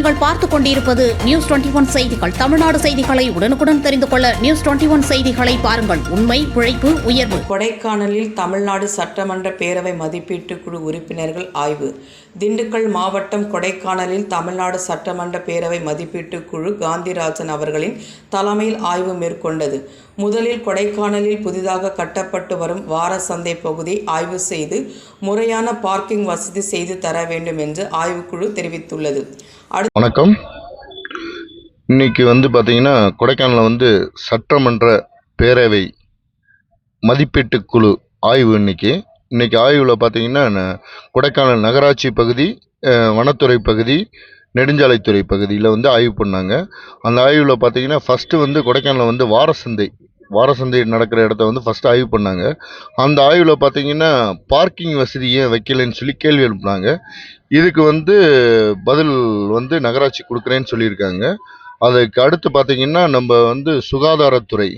நீங்கள் பார்த்துக் கொண்டிருப்பது நியூஸ் 21 செய்திகள். தமிழ்நாடு செய்திகளை உடனுக்குடன் தெரிந்து கொள்ள நியூஸ் 21 செய்திகளை பாருங்கள். உண்மை, உழைப்பு, உயர்வு. கொடைக்கானலில் தமிழ்நாடு சட்டமன்ற பேரவை மதிப்பீட்டு குழு உறுப்பினர்கள் ஆய்வு. திண்டுக்கல் மாவட்டம் கொடைக்கானலில் தமிழ்நாடு சட்டமன்ற பேரவை மதிப்பீட்டு குழு காந்திராஜன் அவர்களின் தலைமையில் ஆய்வு மேற்கொண்டது. முதலில் கொடைக்கானலில் புதிதாக கட்டப்பட்டு வரும் வார சந்தை பகுதியை ஆய்வு செய்து முறையான பார்க்கிங் வசதி செய்து தர வேண்டும் என்று ஆய்வுக்குழு தெரிவித்துள்ளது. வணக்கம். இன்னைக்கு பார்த்தீங்கன்னா கொடைக்கானலில் சட்டமன்ற பேரவை மதிப்பீட்டு குழு ஆய்வு. இன்னைக்கு ஆய்வில் பார்த்தீங்கன்னா கொடைக்கானல் நகராட்சி பகுதி, வனத்துறை பகுதி, நெடுஞ்சாலைத்துறை பகுதியில் ஆய்வு பண்ணாங்க. அந்த ஆய்வில் பார்த்தீங்கன்னா ஃபஸ்ட்டு கொடைக்கானலில் வாரசந்தை நடக்கிற இடத்த ஃபஸ்ட்டு ஆய்வு பண்ணாங்க. அந்த ஆய்வில் பார்த்தீங்கன்னா பார்க்கிங் வசதி ஏன் வைக்கலைன்னு சொல்லி கேள்வி எழுப்புனாங்க. இதுக்கு பதில் நகராட்சி கொடுக்குறேன்னு சொல்லியிருக்காங்க. அதுக்கு அடுத்து பார்த்தீங்கன்னா நம்ம சுகாதாரத்துறை,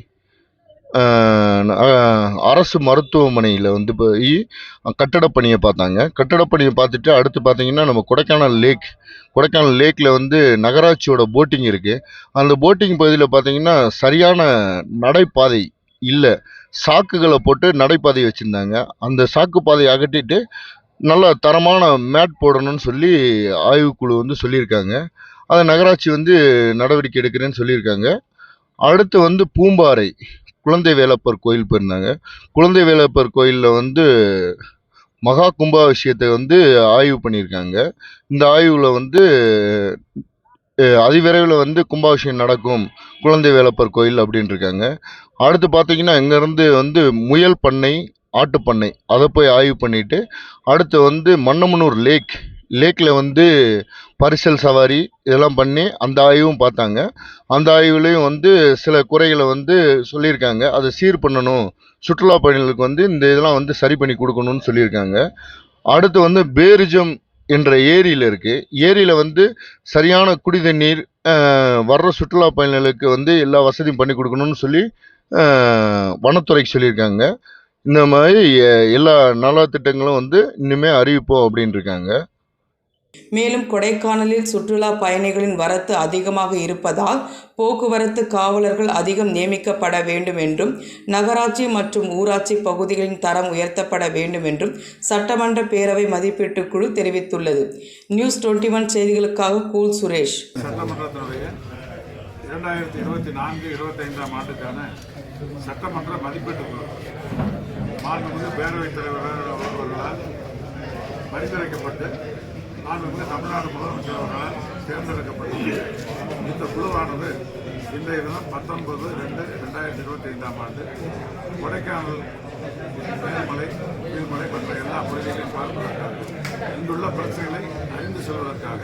அரசு மருத்துவமனையில் போய் கட்டடப்பணியை பார்த்தாங்க. கட்டடப்பணியை பார்த்துட்டு அடுத்து பார்த்தீங்கன்னா நம்ம கொடைக்கானல் லேக்கில் நகராட்சியோட போட்டிங் இருக்குது. அந்த போட்டிங் பகுதியில் பார்த்தீங்கன்னா சரியான நடைபாதை இல்லை, சாக்குகளை போட்டு நடைபாதை வச்சுருந்தாங்க. அந்த சாக்கு பாதையை அகற்றிட்டு நல்ல தரமான மேட் போடணும்னு சொல்லி ஆய்வுக்குழு சொல்லியிருக்காங்க. அதை நகராட்சி நடவடிக்கை எடுக்கிறேன்னு சொல்லியிருக்காங்க. அடுத்து பூம்பாறை குழந்தை வேலப்பர் கோயில் போயிருந்தாங்க. குழந்தை வேலப்பர் கோயிலில் மகா கும்பாபிஷேகத்தை ஆய்வு பண்ணியிருக்காங்க. இந்த ஆய்வில் அதிவிரைவில் கும்பாபிஷேகம் நடக்கும் குழந்தை வேலப்பர் கோயில் அப்படின்னு இருக்காங்க. அடுத்து பார்த்தீங்கன்னா இங்கேருந்து முயல் பண்ணை, ஆட்டுப்பண்ணை அதை போய் ஆய்வு பண்ணிவிட்டு அடுத்து மன்னமனூர் லேக்கில் பரிசல் சவாரி இதெல்லாம் பண்ணி அந்த ஆய்வும் பார்த்தாங்க. அந்த ஆய்வுலேயும் சில குறைகளை சொல்லியிருக்காங்க. அதை சீர் பண்ணணும், சுற்றுலா பயணிகளுக்கு இந்த இதெல்லாம் சரி பண்ணி கொடுக்கணும்னு சொல்லியிருக்காங்க. அடுத்து பேரிஜம் என்ற ஏரியில் இருக்குது. ஏரியில் சரியான குடி தண்ணீர் வர்ற சுற்றுலா பயணிகளுக்கு எல்லா வசதியும் பண்ணி கொடுக்கணும்னு சொல்லி வனத்துறைக்கு சொல்லியிருக்காங்க. இந்த மாதிரி எல்லா நலத்திட்டங்களும் இனிமேல் அறிவிப்போம் அப்படின்னு இருக்காங்க. மேலும் கொடைக்கானலில் சுற்றுலா பயணிகளின் வரத்து அதிகமாக இருப்பதால் போக்குவரத்து காவலர்கள் அதிகம் நியமிக்கப்பட வேண்டும் என்றும், நகராட்சி மற்றும் ஊராட்சி பகுதிகளின் தரம் உயர்த்தப்பட வேண்டும் என்றும் சட்டமன்ற பேரவை மதிப்பீட்டு குழு தெரிவித்துள்ளது. நியூஸ் 21 செய்திகளுக்காக கூல் சுரேஷ். சட்டமன்றத்தினுடைய 2024-25 ஆண்டுக்கான சட்டமன்ற மதிப்பீட்டு குழு மாண்புமிகு பேரவைத் தலைவர் அவர்களால் பரிந்துரைக்கப்பட்டு தமிழ்நாடு முதலமைச்சர் அவர்களால் தேர்ந்தெடுக்கப்பட்டது. இந்த குழுவானது இன்றைய தினம் 19/2/2025 ஆண்டு கொடைக்கானல், மேல்மலை, கீழ்மலை மற்ற எல்லா பகுதிகளையும் பார்ப்பதற்காக, இங்குள்ள பிரச்சனைகளை அறிந்து செல்வதற்காக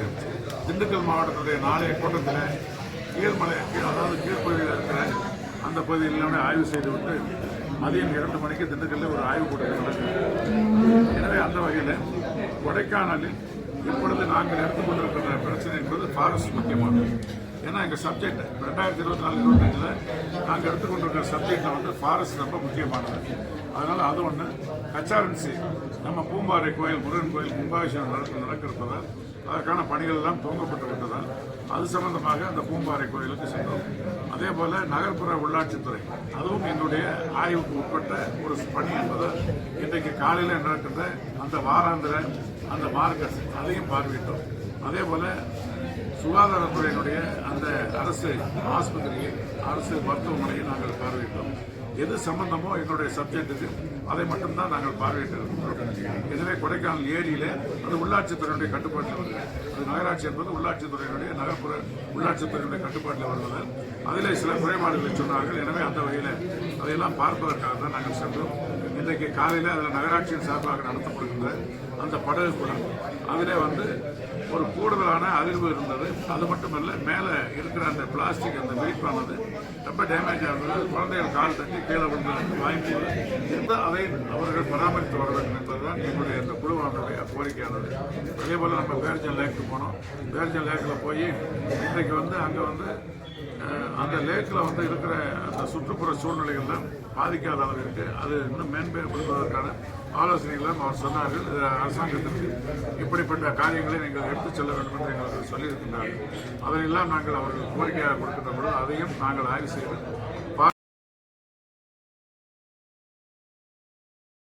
திண்டுக்கல் மாவட்டத்துடைய நாளைய கூட்டத்தில் கீழ்ப்பகுதியில் இருக்கிற அந்த பகுதியில் ஆய்வு செய்துவிட்டு மதியம் 2 மணிக்கு திண்டுக்கல்லில் ஒரு ஆய்வு கூட்டம் நடக்கிறது. எனவே அந்த வகையில் கொடைக்கானலில் இப்பொழுது நாங்கள் எடுத்துக்கொண்டிருக்கிற பிரச்சனை என்பது ஃபாரஸ்ட் முக்கியமானது. ஏன்னா எங்கள் சப்ஜெக்ட் 2024-25 நாங்கள் எடுத்துக்கொண்டிருக்கிற சப்ஜெக்டில் ஃபாரஸ்ட் ரொம்ப முக்கியமானது. அதனால் அது ஒன்று. கச்சாரன்சி நம்ம பூம்பாறை கோயில், முருகன் கோயில் கும்பாபிஷேகம் நடக்கிறதால் அதற்கான பணிகள் எல்லாம் துவங்கப்பட்டு விட்டதால் அது சம்பந்தமாக அந்த பூம்பாறை கோயிலுக்கு சென்றோம். அதே போல் நகர்ப்புற உள்ளாட்சித்துறை அதுவும் என்னுடைய ஆய்வுக்கு உட்பட்ட ஒரு பணி என்பதால் இன்றைக்கு காலையில் நடக்கின்ற அந்த வாராந்திர அந்த மார்க்கெட் அதையும் பார்வையிட்டோம். அதே போல் சுகாதாரத்துறையினுடைய அந்த அரசு ஆஸ்பத்திரியை, அரசு மருத்துவமனையை நாங்கள் பார்வையிட்டோம். எது சம்பந்தமோ என்னுடைய சப்ஜெக்டுக்கு அதை மட்டும்தான் நாங்கள் பார்வையிட்டு இருக்கிறோம். எனவே கொடைக்கானல் ஏரியில் அது உள்ளாட்சித்துறையினுடைய கட்டுப்பாட்டில் வருது. அது நகராட்சி என்பது உள்ளாட்சித்துறையினுடைய நகர்ப்புற உள்ளாட்சித்துறையினுடைய கட்டுப்பாட்டில் வருவதால் அதிலே சில குறைபாடுகளை சொன்னார்கள். எனவே அந்த வகையில் அதையெல்லாம் பார்ப்பதற்காக தான் நாங்கள் சென்றோம். இன்றைக்கு காலையில் அதில் நகராட்சியின் சார்பாக நடத்தப்படுகின்ற அந்த படகு குளம் அதிலே ஒரு கூடுதலான அதிர்வு இருந்தது. அது மட்டுமல்ல, மேலே இருக்கிற அந்த பிளாஸ்டிக் அந்த வெயிட்டானது ரொம்ப டேமேஜ் ஆனது. குழந்தைகள் கால் தட்டி கீழே விழுந்ததற்கு வாய்ப்பு அதை அவர்கள் பராமரித்து வர வேண்டும் என்பதுதான் எங்களுடைய அந்த குழுவானுடைய கோரிக்கையானது. அதே போல் நம்ம பேர்ஜன் லேக்கு போனோம். பேர்ஜன் லேக்கில் போய் இன்றைக்கு அங்கே அந்த லேக்கில் வந்து இருக்கிற அந்த சுற்றுப்புற சூழ்நிலைகள்லாம் பாதிக்காத அளவிற்கு அது இன்னும் மேம்படுத்துவதற்கான ஆலோசனைகளை அவர் சொன்னார்கள். இது அரசாங்கத்திற்கு இப்படிப்பட்ட காரியங்களை நீங்கள் எடுத்துச் செல்ல வேண்டும் என்று எங்களுக்கு சொல்லியிருக்கின்றார்கள். அதையெல்லாம் நாங்கள் அவர்கள் கோரிக்கையாக கொடுக்கின்ற பொழுது அதையும் நாங்கள் ஆய்வு செய்து